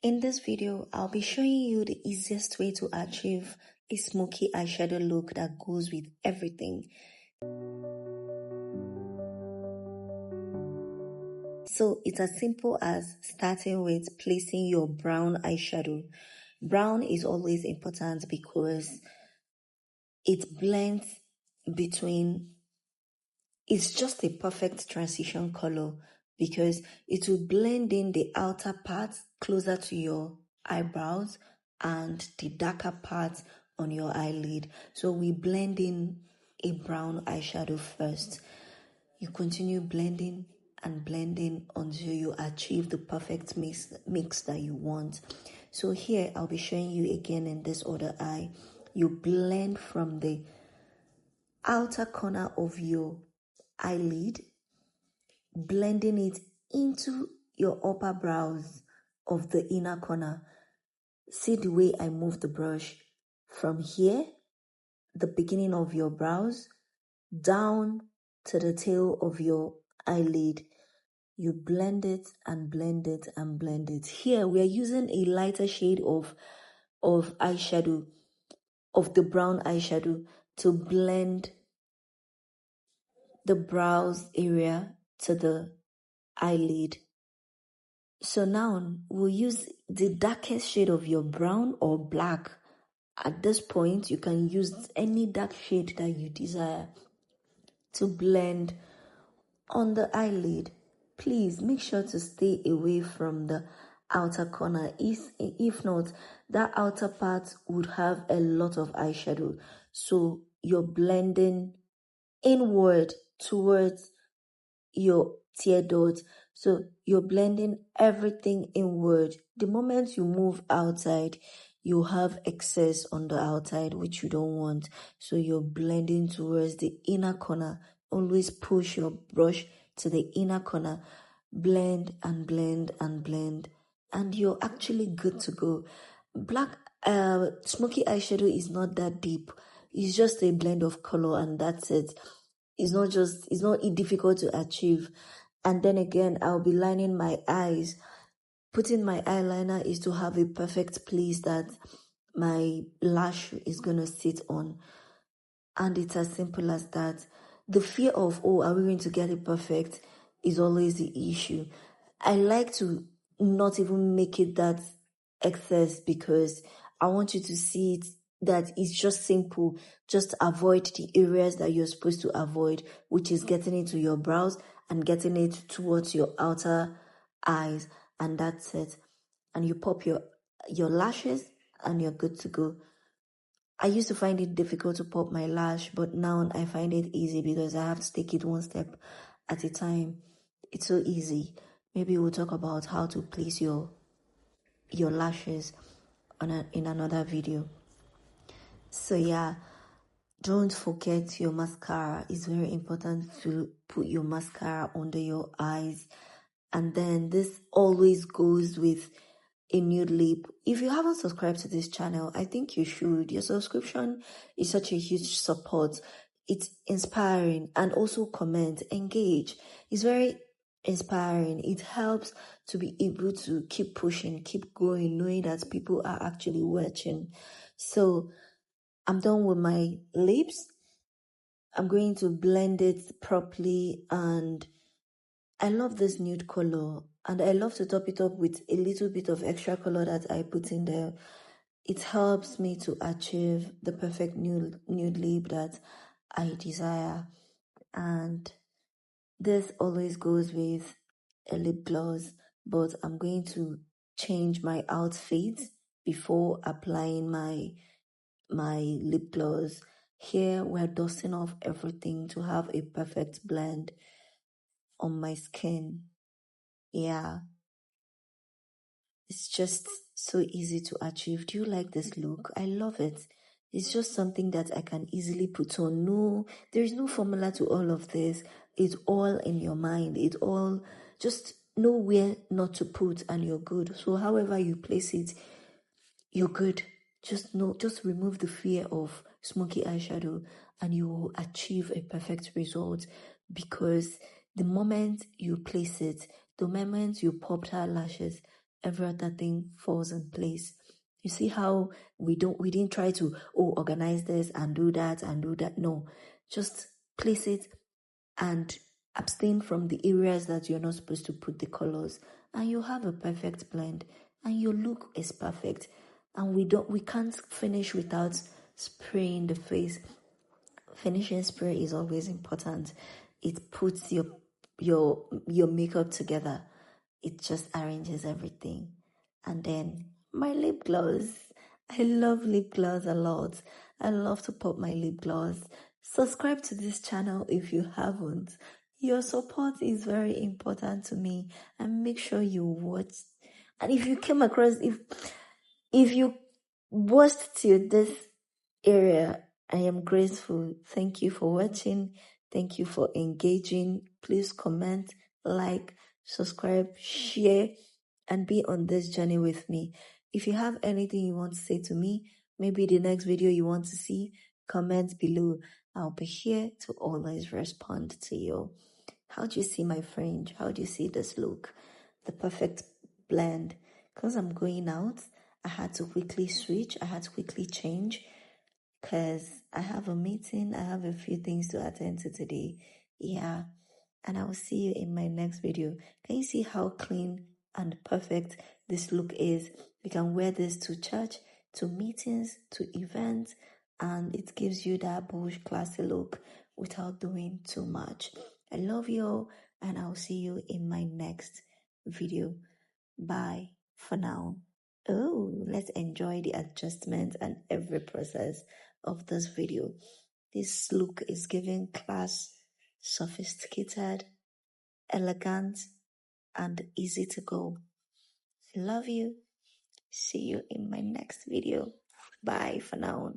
In this video, I'll be showing you the easiest way to achieve a smoky eyeshadow look that goes with everything. So it's as simple as starting with placing your brown eyeshadow. Brown is always important because it blends between, it's just a perfect transition color because it will blend in the outer part closer to your eyebrows and the darker part on your eyelid. So we blend in a brown eyeshadow first. You continue blending and blending until you achieve the perfect mix that you want. So here I'll be showing you again in this other eye. You blend from the outer corner of your eyelid, blending it into your upper brows of the inner corner. See the way I move the brush from here, the beginning of your brows, down to the tail of your eyelid. You blend it and blend it and blend it. Here we are using a lighter shade of eyeshadow, of the brown eyeshadow, to blend the brows area to the eyelid. So now we'll use the darkest shade of your brown or black. At this point, you can use any dark shade that you desire to blend on the eyelid. Please make sure to stay away from the outer corner. If not, that outer part would have a lot of eyeshadow. So you're blending inward towards your tear dot. So you're blending everything inward. The moment you move outside, you have excess on the outside, which you don't want. So you're blending towards the inner corner. Always push your brush to the inner corner. Blend and blend and blend. And you're actually good to go. Smoky eyeshadow is not that deep. It's just a blend of color and that's it. It's not difficult to achieve. And then again, I'll be lining my eyes. Putting my eyeliner is to have a perfect place that my lash is going to sit on. And it's as simple as that. The fear of, oh, are we going to get it perfect, is always the issue. I like to not even make it that excess because I want you to see it that it's just simple. Just avoid the areas that you're supposed to avoid, which is getting into your brows and getting it towards your outer eyes, and that's it. And you pop your lashes and you're good to go. I used to find it difficult to pop my lash, but now I find it easy because I have to take it one step at a time. It's so easy. Maybe we'll talk about how to place your lashes in another video. So yeah, don't forget your mascara. It's very important to put your mascara under your eyes. And then this always goes with a nude lip. If you haven't subscribed to this channel, I think you should. Your subscription is such a huge support. It's inspiring. And also comment, engage. It's very inspiring. It helps to be able to keep pushing, keep going, knowing that people are actually watching. So I'm done with my lips. I'm going to blend it properly, and I love this nude color, and I love to top it up with a little bit of extra color that I put in there. It helps me to achieve the perfect nude lip that I desire. And this always goes with a lip gloss, but I'm going to change my outfit before applying my lip gloss. Here we're dusting off everything to have a perfect blend on my skin. Yeah, it's just so easy to achieve. Do you like this look? I love it. It's just something that I can easily put on. No, there is no formula to all of this. It's all in your mind. It's all just know where not to put and you're good. So however you place it, you're good. Just remove the fear of smoky eyeshadow and you will achieve a perfect result, because the moment you place it, the moment you popped her lashes, every other thing falls in place. You see how we didn't try to organize this and do that and do that. No, just place it and abstain from the areas that you're not supposed to put the colors, and you have a perfect blend, and your look is perfect. And we can't finish without spraying the face. Finishing spray is always important. It puts your makeup together. It just arranges everything. And then my lip gloss. I love lip gloss a lot. I love to pop my lip gloss. Subscribe to this channel if you haven't. Your support is very important to me, and make sure you watch. And if you came across, if you watched till this area, I am grateful. Thank you for watching. Thank you for engaging. Please comment, like, subscribe, share, and be on this journey with me. If you have anything you want to say to me, maybe the next video you want to see, comment below. I'll be here to always respond to you. How do you see my fringe? How do you see this look? The perfect blend. Because I'm going out, I had to quickly switch. I had to quickly change because I have a meeting. I have a few things to attend to today. Yeah. And I will see you in my next video. Can you see how clean and perfect this look is? You can wear this to church, to meetings, to events, and it gives you that bush classy look without doing too much. I love you all, and I'll see you in my next video. Bye for now. Oh, let's enjoy the adjustment and every process of this video. This look is giving class, sophisticated, elegant, and easy to go. I love you. See you in my next video. Bye for now.